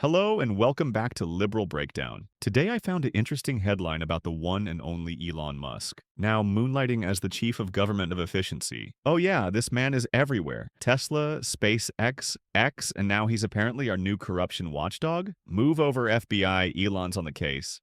Hello and welcome back to Liberal Breakdown. Today I found an interesting headline about the one and only Elon Musk, now moonlighting as the chief of government of efficiency. Oh yeah, this man is everywhere. Tesla, SpaceX, X, and now he's apparently our new corruption watchdog? Move over FBI, Elon's on the case.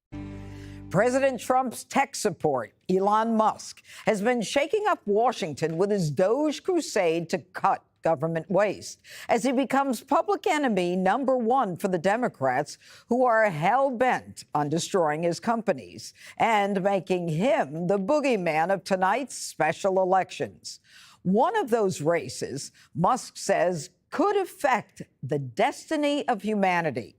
President Trump's tech support, Elon Musk, has been shaking up Washington with his Doge crusade to cut government waste as he becomes public enemy #1 for the Democrats, who are hell-bent on destroying his companies and making him the boogeyman of tonight's special elections. One of those races, Musk says, could affect the destiny of humanity.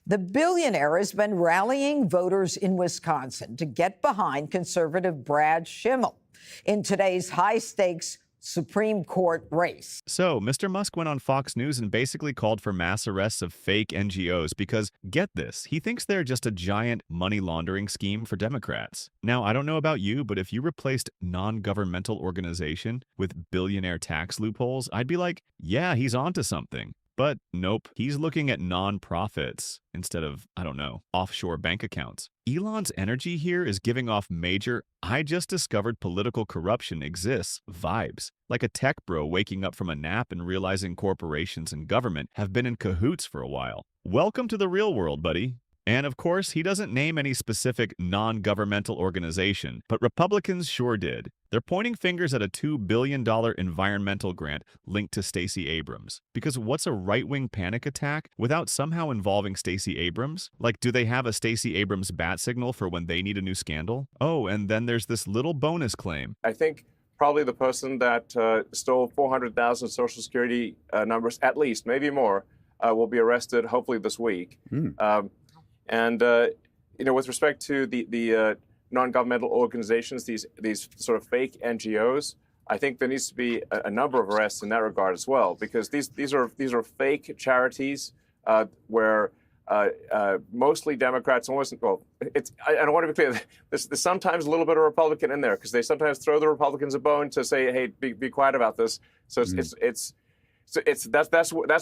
The billionaire has been rallying voters in Wisconsin to get behind conservative Brad Schimmel in today's high-stakes Supreme Court race. So, Mr. Musk went on Fox News and basically called for mass arrests of fake NGOs because, get this, he thinks they're just a giant money laundering scheme for Democrats. Now, I don't know about you, but if you replaced non-governmental organization with billionaire tax loopholes, I'd be like, yeah, he's onto something. But nope, he's looking at non-profits instead of, I don't know, offshore bank accounts. Elon's energy here is giving off major, I just discovered political corruption exists vibes. Like a tech bro waking up from a nap and realizing corporations and government have been in cahoots for a while. Welcome to the real world, buddy. And of course, he doesn't name any specific non-governmental organization, but Republicans sure did. They're pointing fingers at a $2 billion environmental grant linked to Stacey Abrams. Because what's a right-wing panic attack without somehow involving Stacey Abrams? Like, do they have a Stacey Abrams bat signal for when they need a new scandal? Oh, and then there's this little bonus claim. I think probably the person that stole 400,000 Social Security numbers, at least, maybe more, will be arrested hopefully this week. And with respect to the non-governmental organizations, these sort of fake NGOs, I think there needs to be a number of arrests in that regard as well, because these are fake charities where mostly Democrats. I don't want to be clear. There's sometimes a little bit of Republican in there because they sometimes throw the Republicans a bone to say, "Hey, be quiet about this." So that's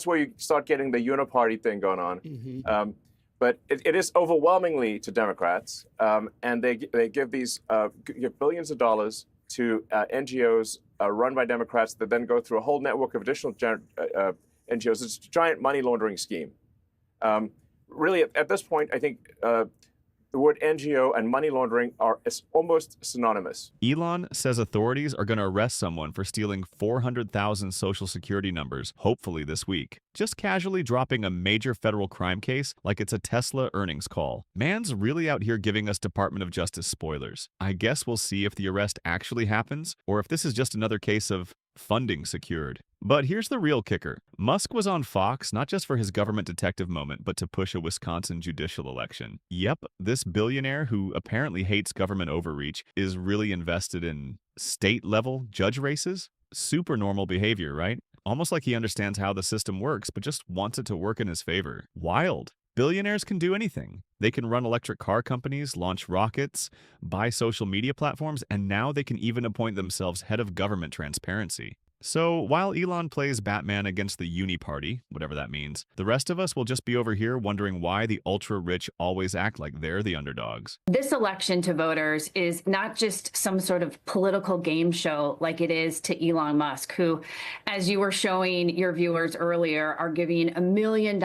where you start getting the uniparty thing going on. But it is overwhelmingly to Democrats, and they give give billions of dollars to NGOs run by Democrats that then go through a whole network of additional NGOs. It's a giant money laundering scheme. Really, at this point, I think the word NGO and money laundering are almost synonymous. Elon says authorities are going to arrest someone for stealing 400,000 Social Security numbers, hopefully this week. Just casually dropping a major federal crime case like it's a Tesla earnings call. Man's really out here giving us Department of Justice spoilers. I guess we'll see if the arrest actually happens, or if this is just another case of funding secured. But here's the real kicker. Musk was on Fox not just for his government detective moment, but to push a Wisconsin judicial election. Yep, this billionaire who apparently hates government overreach is really invested in state-level judge races? Super normal behavior, right? Almost like he understands how the system works, but just wants it to work in his favor. Wild. Billionaires can do anything. They can run electric car companies, launch rockets, buy social media platforms, and now they can even appoint themselves head of government transparency. So while Elon plays Batman against the uni party, whatever that means, the rest of us will just be over here wondering why the ultra-rich always act like they're the underdogs. This election to voters is not just some sort of political game show like it is to Elon Musk, who, as you were showing your viewers earlier, are giving $1 million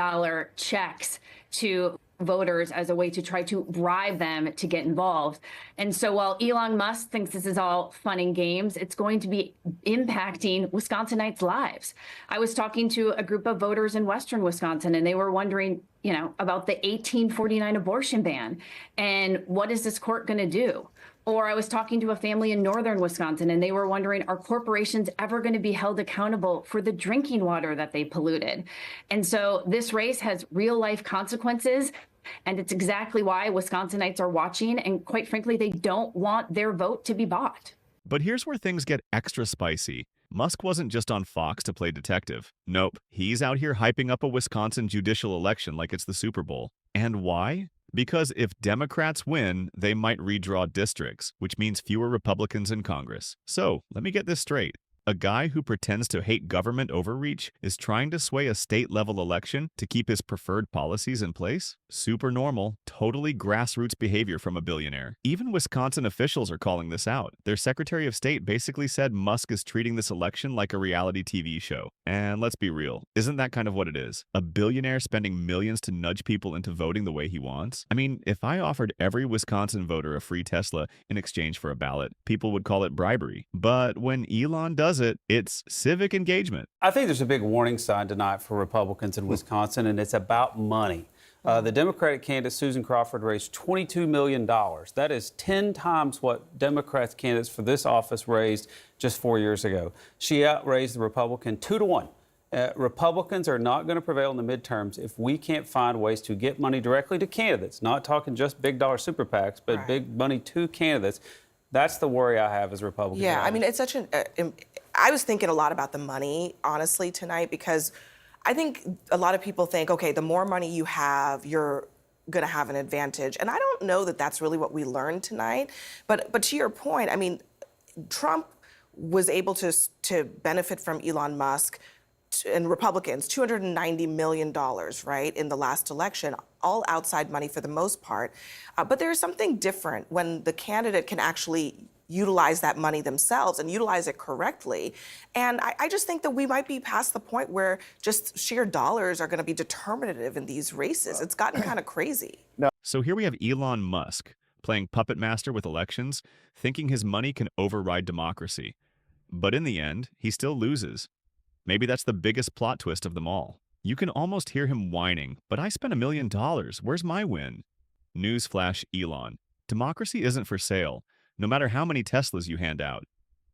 checks to voters as a way to try to bribe them to get involved. And so while Elon Musk thinks this is all fun and games, it's going to be impacting Wisconsinites' lives. I was talking to a group of voters in Western Wisconsin, and they were wondering, about the 1849 abortion ban and what is this court going to do? Or I was talking to a family in northern Wisconsin, and they were wondering, are corporations ever going to be held accountable for the drinking water that they polluted? And so this race has real life consequences. And it's exactly why Wisconsinites are watching. And quite frankly, they don't want their vote to be bought. But here's where things get extra spicy. Musk wasn't just on Fox to play detective. Nope, he's out here hyping up a Wisconsin judicial election like it's the Super Bowl. And why? Because if Democrats win, they might redraw districts, which means fewer Republicans in Congress. So, let me get this straight. A guy who pretends to hate government overreach is trying to sway a state-level election to keep his preferred policies in place? Super normal, totally grassroots behavior from a billionaire. Even Wisconsin officials are calling this out. Their Secretary of State basically said Musk is treating this election like a reality TV show. And let's be real, isn't that kind of what it is? A billionaire spending millions to nudge people into voting the way he wants? I mean, if I offered every Wisconsin voter a free Tesla in exchange for a ballot, people would call it bribery. But when Elon does it, it's civic engagement. I think there's a big warning sign tonight for Republicans in Wisconsin, and it's about money. The Democratic candidate, Susan Crawford, raised $22 million. That is 10 times what Democrats candidates for this office raised just 4 years ago. She outraised the Republican 2-1. Republicans are not going to prevail in the midterms if we can't find ways to get money directly to candidates, not talking just big dollar super PACs, but big money to candidates. That's the worry I have as a Republican. Yeah, I mean, it's such an... I was thinking a lot about the money, honestly, tonight, because I think a lot of people think, okay, the more money you have, you're going to have an advantage. And I don't know that that's really what we learned tonight. But to your point, I mean, Trump was able to benefit from Elon Musk and Republicans, $290 million, right, in the last election, all outside money for the most part. But there is something different when the candidate can actually utilize that money themselves and utilize it correctly. And I just think that we might be past the point where just sheer dollars are going to be determinative in these races. It's gotten kind of crazy. So here we have Elon Musk playing puppet master with elections, thinking his money can override democracy. But in the end, he still loses. Maybe that's the biggest plot twist of them all. You can almost hear him whining, but I spent $1 million. Where's my win? Newsflash, Elon. Democracy isn't for sale, no matter how many Teslas you hand out.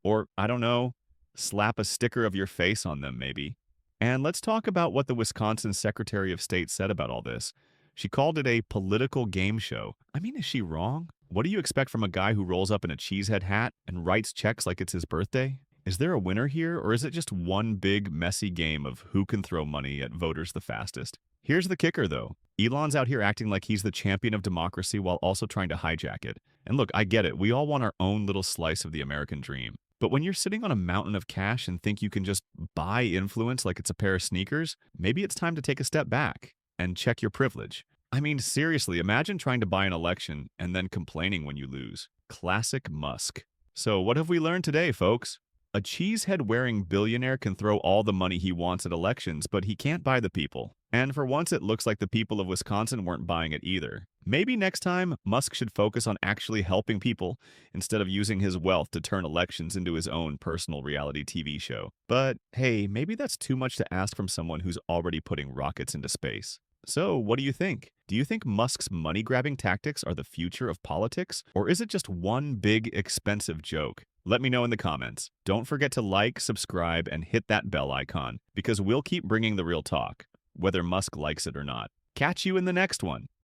Or, I don't know, slap a sticker of your face on them, maybe. And let's talk about what the Wisconsin Secretary of State said about all this. She called it a political game show. I mean, is she wrong? What do you expect from a guy who rolls up in a cheesehead hat and writes checks like it's his birthday? Is there a winner here, or is it just one big, messy game of who can throw money at voters the fastest? Here's the kicker, though. Elon's out here acting like he's the champion of democracy while also trying to hijack it. And look, I get it. We all want our own little slice of the American dream. But when you're sitting on a mountain of cash and think you can just buy influence like it's a pair of sneakers, maybe it's time to take a step back and check your privilege. I mean, seriously, imagine trying to buy an election and then complaining when you lose. Classic Musk. So what have we learned today, folks? A cheesehead-wearing billionaire can throw all the money he wants at elections, but he can't buy the people. And for once, it looks like the people of Wisconsin weren't buying it either. Maybe next time, Musk should focus on actually helping people instead of using his wealth to turn elections into his own personal reality TV show. But hey, maybe that's too much to ask from someone who's already putting rockets into space. So, what do you think? Do you think Musk's money-grabbing tactics are the future of politics? Or is it just one big, expensive joke? Let me know in the comments. Don't forget to like, subscribe, and hit that bell icon, because we'll keep bringing the real talk, whether Musk likes it or not. Catch you in the next one.